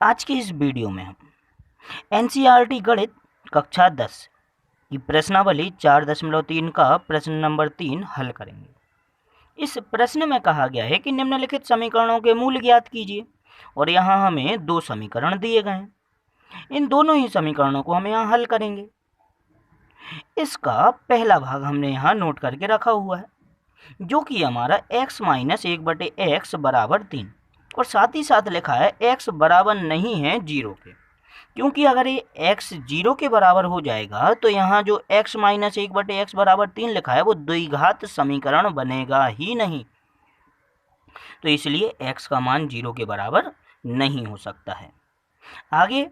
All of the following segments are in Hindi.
आज की इस वीडियो में हम एनसीईआरटी गणित कक्षा 10 की प्रश्नावली 4.3 का प्रश्न नंबर 3 हल करेंगे। इस प्रश्न में कहा गया है कि निम्नलिखित समीकरणों के मूल ज्ञात कीजिए और यहाँ हमें दो समीकरण दिए गए हैं। इन दोनों ही समीकरणों को हम यहाँ हल करेंगे। इसका पहला भाग हमने यहाँ नोट करके रखा हुआ है, जो कि हमारा x माइनस 1/x बराबर 3 और साथ ही साथ लिखा है x बराबर नहीं है 0 के, क्योंकि अगर ये x 0 के बराबर हो जाएगा तो यहाँ जो x माइनस 1/x बराबर 3 लिखा है वो द्विघात समीकरण बनेगा ही नहीं, तो इसलिए x का मान 0 के बराबर नहीं हो सकता है। आगे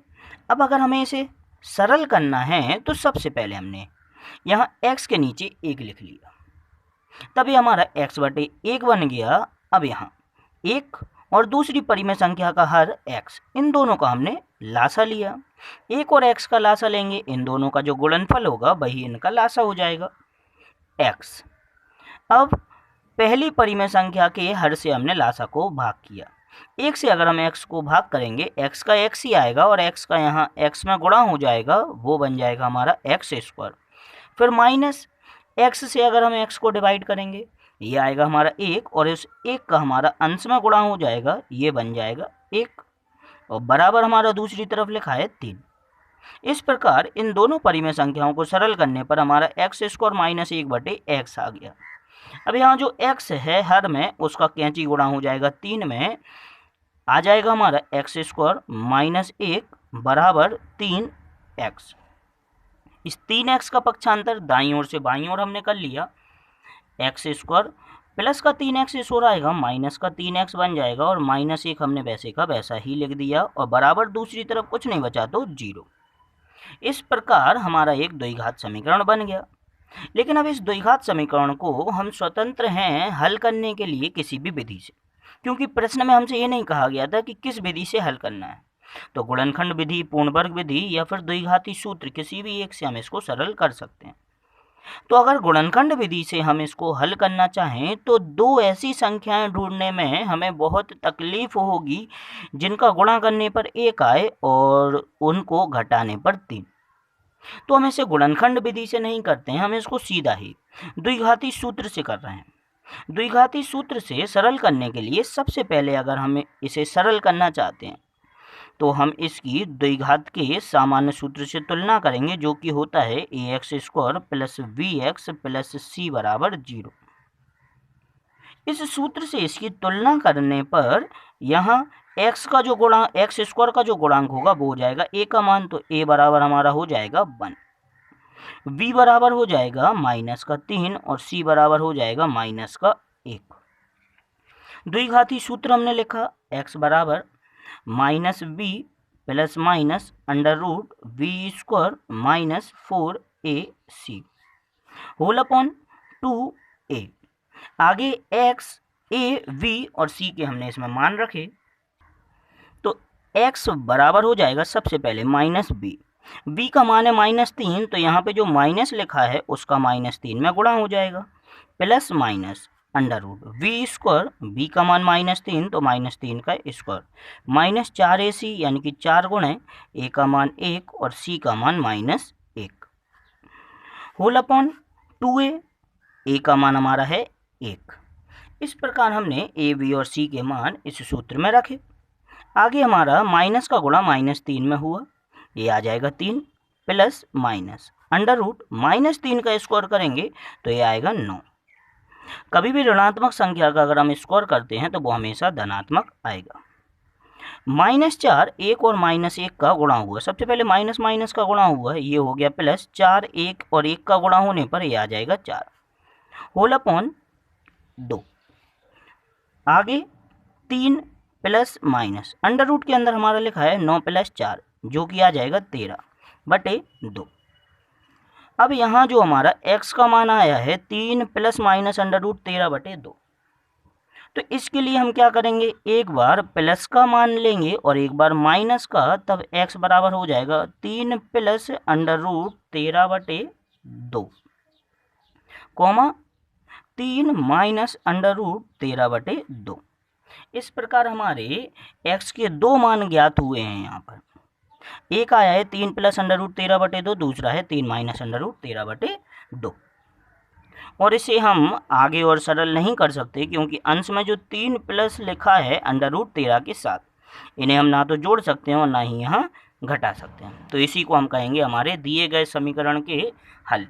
अब अगर हमें इसे सरल करना है तो सबसे पहले हमने यहाँ x के नीचे 1 लिख लिया, तभी हमारा x/1 बन गया। अब यहाँ 1 और दूसरी परिमेय संख्या का हर x, इन दोनों का हमने लासा लिया। 1 और x का लासा लेंगे, इन दोनों का जो गुणनफल होगा वही इनका लासा हो जाएगा x। अब पहली परिमेय संख्या के हर से हमने लासा को भाग किया। 1 से अगर हम x को भाग करेंगे x का x ही आएगा और x का यहाँ x में गुणा हो जाएगा, वो बन जाएगा हमारा x²। फिर माइनस x से अगर हम x को डिवाइड करेंगे, ये आएगा हमारा 1 और इस 1 का हमारा अंश में गुणा हो जाएगा, ये बन जाएगा 1 और बराबर हमारा दूसरी तरफ लिखा है 3। इस प्रकार इन दोनों परिमेय संख्याओं को सरल करने पर हमारा x² माइनस 1/x आ गया। अब यहाँ जो x है हर में, उसका कैंची गुणा हो जाएगा 3 में, आ जाएगा हमारा x² माइनस 1 बराबर 3x। इस 3x का पक्षांतर दाईं ओर से बाईं ओर हमने कर लिया, x² प्लस का 3x इस ओर आएगा, माइनस का 3x बन जाएगा और माइनस 1 हमने वैसे का वैसा ही लिख दिया और बराबर दूसरी तरफ कुछ नहीं बचा तो 0। इस प्रकार हमारा एक द्विघात समीकरण बन गया। लेकिन अब इस द्विघात समीकरण को हम स्वतंत्र हैं हल करने के लिए किसी भी विधि से, क्योंकि प्रश्न में हमसे ये नहीं कहा गया था कि किस विधि से हल करना है। तो गुणनखंड विधि, पूर्ण वर्ग विधि या फिर द्विघाती सूत्र, किसी भी एक से हम इसको सरल कर सकते हैं। तो अगर गुणनखंड विधि से हम इसको हल करना चाहें तो दो ऐसी संख्याएं ढूंढने में हमें बहुत तकलीफ होगी जिनका गुणा करने पर 1 आए और उनको घटाने पर 3। तो हम इसे गुणनखंड विधि से नहीं करते हैं, हम इसको सीधा ही द्विघाती सूत्र से कर रहे हैं। द्विघाती सूत्र से सरल करने के लिए सबसे पहले अगर हम इसे सरल करना चाहते हैं तो हम इसकी द्विघात के सामान्य सूत्र से तुलना करेंगे, जो कि होता है ax² plus bx plus c बराबर 0। इस सूत्र से इसकी तुलना करने पर यहाँ x स्क्वायर का जो गुणांक होगा वो हो जाएगा a का मान, तो a बराबर हमारा हो जाएगा 1, b बराबर हो जाएगा माइनस का 3 और c बराबर हो जाएगा माइनस का 1। द्विघाती सूत्र हमने लिखा x बराबर minus b plus minus √b² minus 4ac whole upon 2a। आगे x, a, v और c के हमने इसमें मान रखे, तो x बराबर हो जाएगा सबसे पहले माइनस b, b का मान है -3, तो यहाँ पे जो माइनस लिखा है उसका -3 में गुणा हो जाएगा, प्लस माइनस √v², b का मान -3 तो -3 का स्क्वायर, माइनस 4ac यानी कि 4 गुणे a का मान 1 और c का मान -1 होल अपॉन 2a, a का मान हमारा है 1। इस प्रकार हमने a, b और c के मान इस सूत्र में रखे। आगे हमारा माइनस का गुणा -3 में हुआ, ये आ जाएगा 3 प्लस माइनस √-3 का स्क्वायर करेंगे तो ये आएगा 9। कभी भी ऋणात्मक संख्या का अगर हम स्क्वायर करते हैं तो वो हमेशा धनात्मक आएगा। -4 1 और -1 का गुणा हुआ, सबसे पहले माइनस माइनस का गुणा हुआ है, ये हो गया प्लस 4, 1 और 1 का गुणा होने पर ये आ जाएगा 4 होल अपॉन 2। आगे 3 प्लस माइनस √ के अंदर हमारा लिखा है 9 + 4 जो कि आ जाएगा 13/2। अब यहाँ जो हमारा x का मान आया है 3 प्लस माइनस √13/2, तो इसके लिए हम क्या करेंगे, एक बार प्लस का मान लेंगे और एक बार माइनस का, तब x बराबर हो जाएगा 3 प्लस √13/2 कॉमा 3 माइनस √13/2। इस प्रकार हमारे x के दो मान ज्ञात हुए हैं। यहाँ पर एक आया है 3 प्लस अंडर रूट 13/2, दूसरा है 3 माइनस अंडर रूट 13/2। और इसे हम आगे और सरल नहीं कर सकते क्योंकि अंश में जो 3 प्लस लिखा है अंडर रूट 13 के साथ, इन्हें हम ना तो जोड़ सकते हैं और ना ही यहाँ घटा सकते हैं। तो इसी को हम कहेंगे हमारे दिए गए समीकरण के हल।